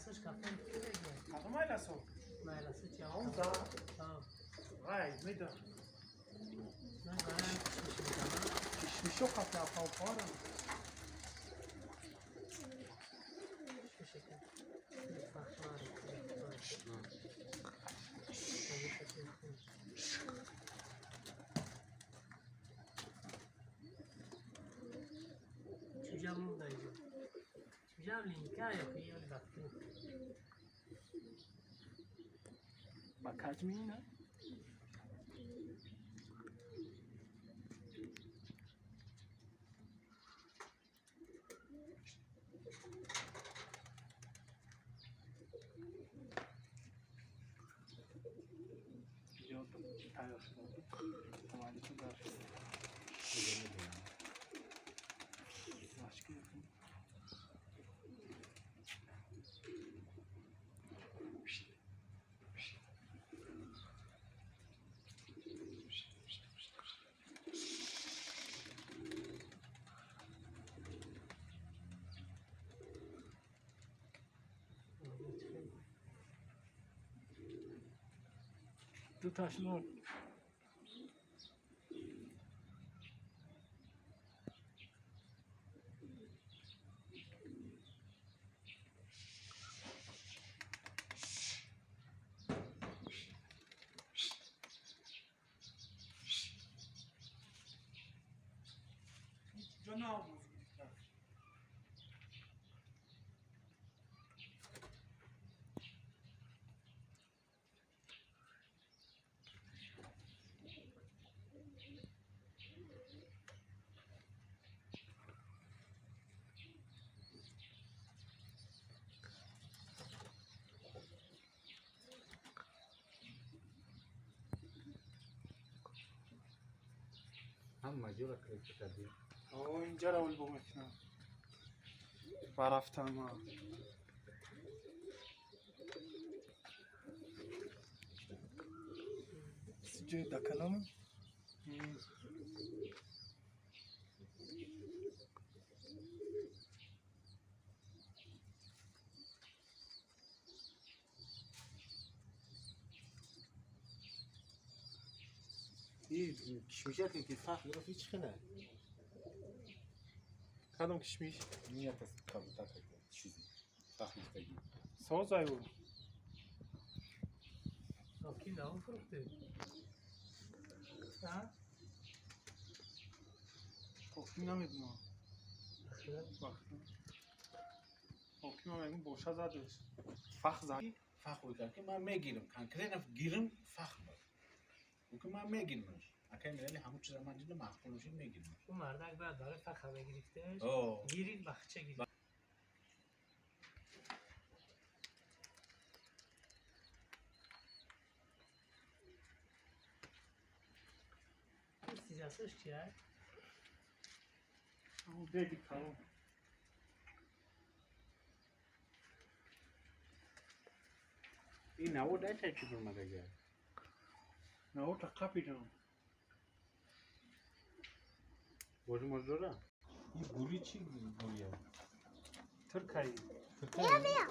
Mailasız kafan kire gel. Adı maylası o. Mailasız ya. Tamam da. Tamam. Vay mıydı? Ben garan pişmişim tamam. Pişmiş yok hatta kalkar. Şu şekilde. Farklar. Çucamın dayı. Çucam linka yapıyor baktım. Bak kaç mı yine? Biliyordum. Tayos oldu. Tamamıyla da başka yapın. Du taşını ne yapıyorsun? هم مجبور کلیک کردی. اینجا رو بگو میکنم. برفتم ها. سجای دکنم. این کشمیشه که فرق داره هیچ خنه. کدوم کشمیش؟ نیت است کابوتا که چیزی فرق می‌کنی. ساز ایو. Sakin ne fırıktı? Ha? حکمی نمیدونم. وقتی حکمی هم بوشا زدش. فخ زد. فرق می‌کنه که من میگیرم. کنکرین گیرم فرق می‌کنه. که من میگیرمش. اگه می‌رلی همون چیزا من دیدم معقولش میگیرم. Bu merdek بعد داره فخمه گرفته. اوه. Girin bakça girin. Siz asış çiğer. همون دیگه تمام. این نوود چه چی برم دیگه. نه او تقابی جان. بوری مزدورا. این گوری چی گوریه؟ ترکایی. ترکیه.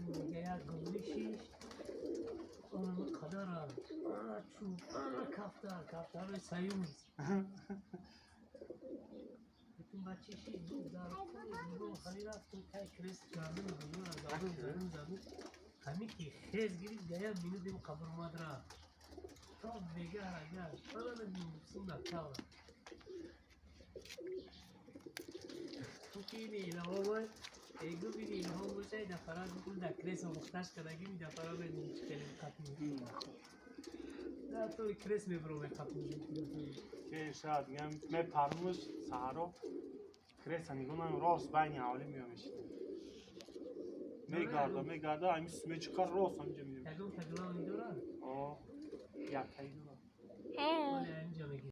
میگه یا گوریشیش. Onun kadar ana çup, ana kaftar ve sayımız. Bütün bahçe şey, bu zarfı, bu hani rafton kay kres canım bunu zarım. Hani ki hez girip gaya beni dem kaburmadıra. Çok begar ya, bana da bilmişsin da kavra. Çünkü ne ama ego biri هم باشه دفعه بکن دکرس و مختش کدگی می دفعه به کلیم کپی نه تو کرس می برو به کپی که شاید میگم من پرموش سهرا کرس نگونم راست بین حوالی میامش میگرده همین سومه چکار راست همینجا میدیم تگلان این دوران آه یک تایی دوران ولی اینجا میگی